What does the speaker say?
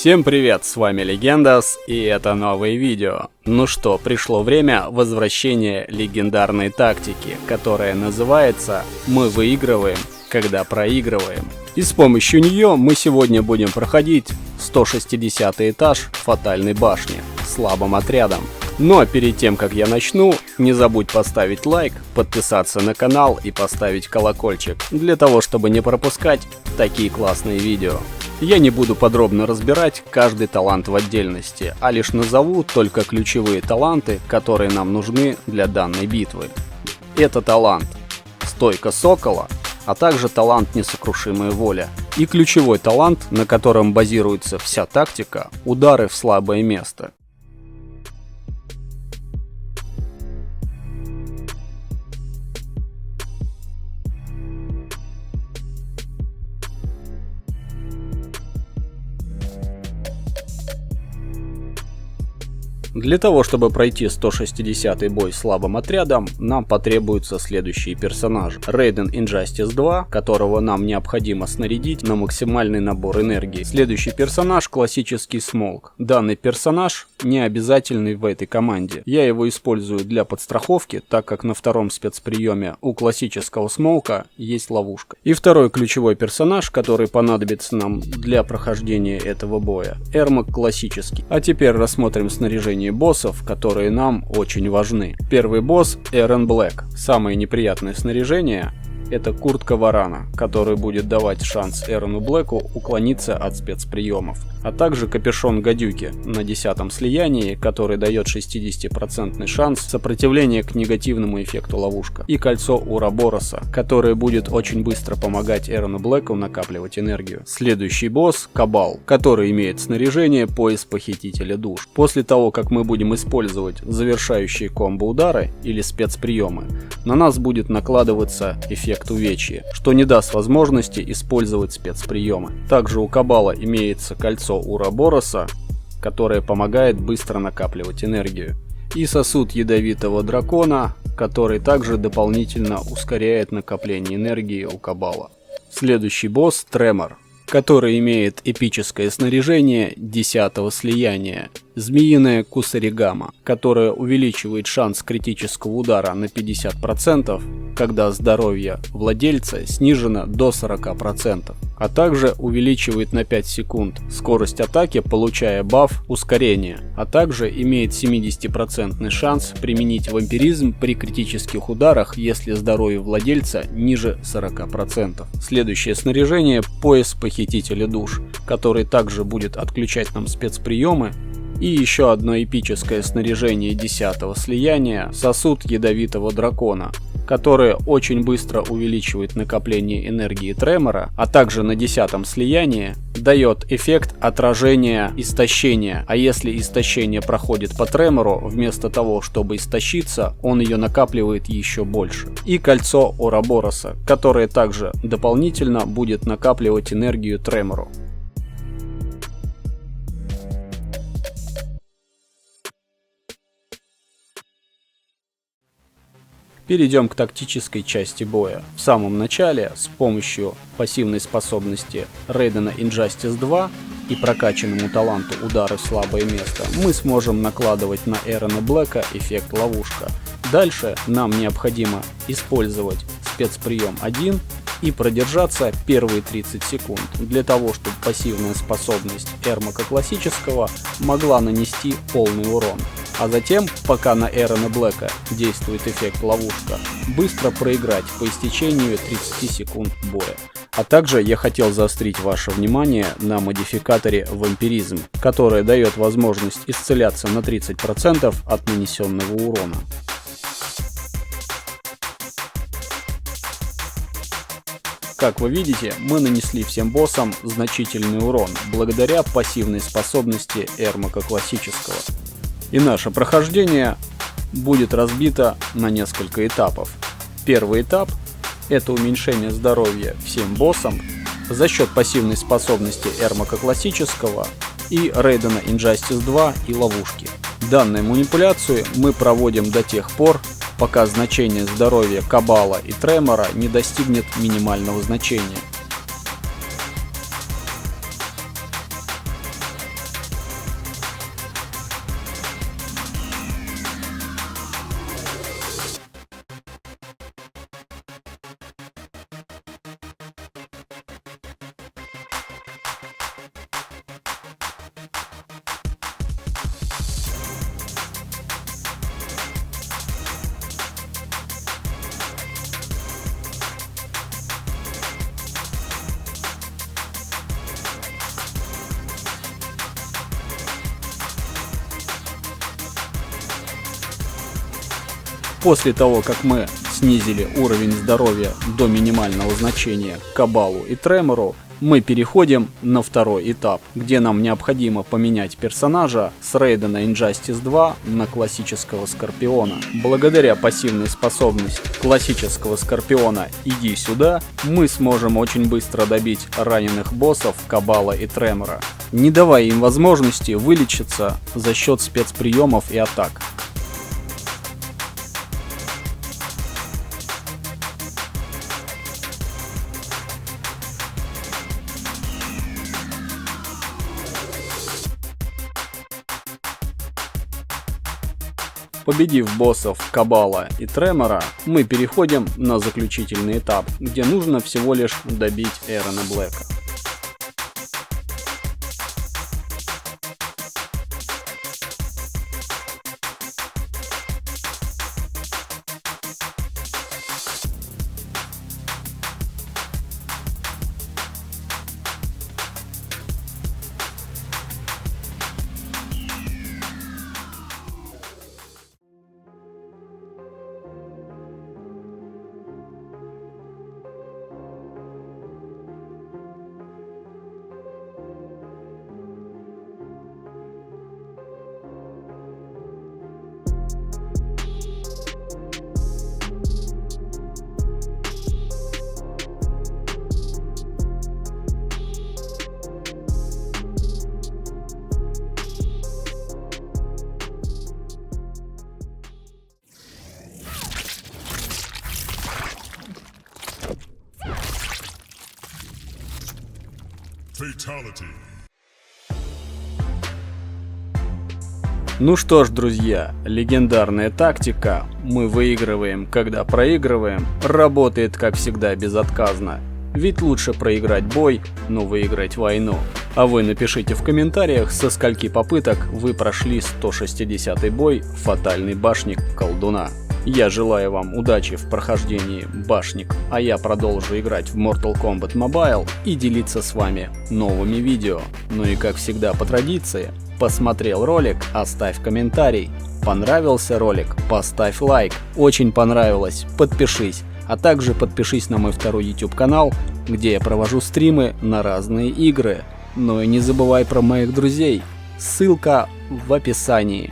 Всем привет, с вами Легендас, и это новое видео. Ну что, пришло время возвращения легендарной тактики, которая называется «Мы выигрываем, когда проигрываем». И с помощью нее мы сегодня будем проходить 160 этаж Фатальной башни слабым отрядом. Ну а перед тем, как я начну, не забудь поставить лайк, подписаться на канал и поставить колокольчик, для того, чтобы не пропускать такие классные видео. Я не буду подробно разбирать каждый талант в отдельности, а лишь назову только ключевые таланты, которые нам нужны для данной битвы. Это талант Стойка Сокола, а также талант Несокрушимая Воля. И ключевой талант, на котором базируется вся тактика — удары в слабое место. Для того, чтобы пройти 160-й бой слабым отрядом, нам потребуются следующие персонажи. Рейден Инжастис 2, которого нам необходимо снарядить на максимальный набор энергии. Следующий персонаж — классический Смолк. Данный персонаж не обязательный в этой команде. Я его использую для подстраховки, так как на втором спецприеме у классического Смолка есть ловушка. И второй ключевой персонаж, который понадобится нам для прохождения этого боя — Эрмак классический. А теперь рассмотрим снаряжение боссов, которые нам очень важны. Первый босс — Эрен Блэк. Самое неприятное снаряжение — это куртка варана, который будет давать шанс Эрену Блэку уклониться от спецприемов. А также капюшон гадюки на 10-м слиянии, который дает 60% шанс сопротивления к негативному эффекту ловушка. И кольцо Урабороса, которое будет очень быстро помогать Эрену Блэку накапливать энергию. Следующий босс — Кабал, который имеет снаряжение пояс Похитителя душ. После того, как мы будем использовать завершающие комбо-удары или спецприемы, на нас будет накладываться эффект увечья, что не даст возможности использовать спецприемы. Также у Кабала имеется кольцо Урабороса, которое помогает быстро накапливать энергию. И сосуд ядовитого дракона, который также дополнительно ускоряет накопление энергии у Кабала. Следующий босс — Тремор, который имеет эпическое снаряжение 10-го слияния. Змеиная Кусаригама, которая увеличивает шанс критического удара на 50%, когда здоровье владельца снижено до 40%, а также увеличивает на 5 секунд скорость атаки, получая баф ускорения, а также имеет 70% шанс применить вампиризм при критических ударах, если здоровье владельца ниже 40%. Следующее снаряжение — пояс Похитителя душ, который также будет отключать нам спецприемы. И еще одно эпическое снаряжение 10-го слияния — сосуд ядовитого дракона, которое очень быстро увеличивает накопление энергии Тремора, а также на 10-м слиянии дает эффект отражения истощения, а если истощение проходит по Тремору, вместо того, чтобы истощиться, он ее накапливает еще больше. И кольцо Урабороса, которое также дополнительно будет накапливать энергию Тремору. Перейдем к тактической части боя. В самом начале с помощью пассивной способности Рейдена Инжастис 2 и прокачанному таланту удары в слабое место мы сможем накладывать на Эрена Блэка эффект ловушка. Дальше нам необходимо использовать спецприем 1 и продержаться первые 30 секунд, для того, чтобы пассивная способность Эрмака классического могла нанести полный урон. А затем, пока на Эрена Блэка действует эффект ловушка, быстро проиграть по истечению 30 секунд боя. А также я хотел заострить ваше внимание на модификаторе вампиризм, который дает возможность исцеляться на 30% от нанесенного урона. Как вы видите, мы нанесли всем боссам значительный урон благодаря пассивной способности Эрмака классического. И наше прохождение будет разбито на несколько этапов. Первый этап — это уменьшение здоровья всем боссам за счет пассивной способности Эрмака классического и Рейдена Инжастис 2 и ловушки. Данную манипуляцию мы проводим до тех пор, пока значение здоровья Кабала и Тремора не достигнет минимального значения. После того, как мы снизили уровень здоровья до минимального значения Кабалу и Тремору, мы переходим на второй этап, где нам необходимо поменять персонажа с Рейдена Injustice 2 на классического Скорпиона. Благодаря пассивной способности классического Скорпиона «Иди сюда», мы сможем очень быстро добить раненых боссов Кабала и Тремора, не давая им возможности вылечиться за счет спецприемов и атак. Победив боссов Кабала и Тремора, мы переходим на заключительный этап, где нужно всего лишь добить Эрона Блэка. Fatality. Ну что ж, друзья, легендарная тактика «мы выигрываем, когда проигрываем» работает, как всегда, безотказно. Ведь лучше проиграть бой, но выиграть войну. А вы напишите в комментариях, со скольки попыток вы прошли 160-й бой «Фатальный башник колдуна». Я желаю вам удачи в прохождении башник, а я продолжу играть в Mortal Kombat Mobile и делиться с вами новыми видео. Ну и как всегда по традиции, посмотрел ролик, оставь комментарий. Понравился ролик, поставь лайк. Очень понравилось, подпишись. А также подпишись на мой второй YouTube канал, где я провожу стримы на разные игры. Ну и не забывай про моих друзей. Ссылка в описании.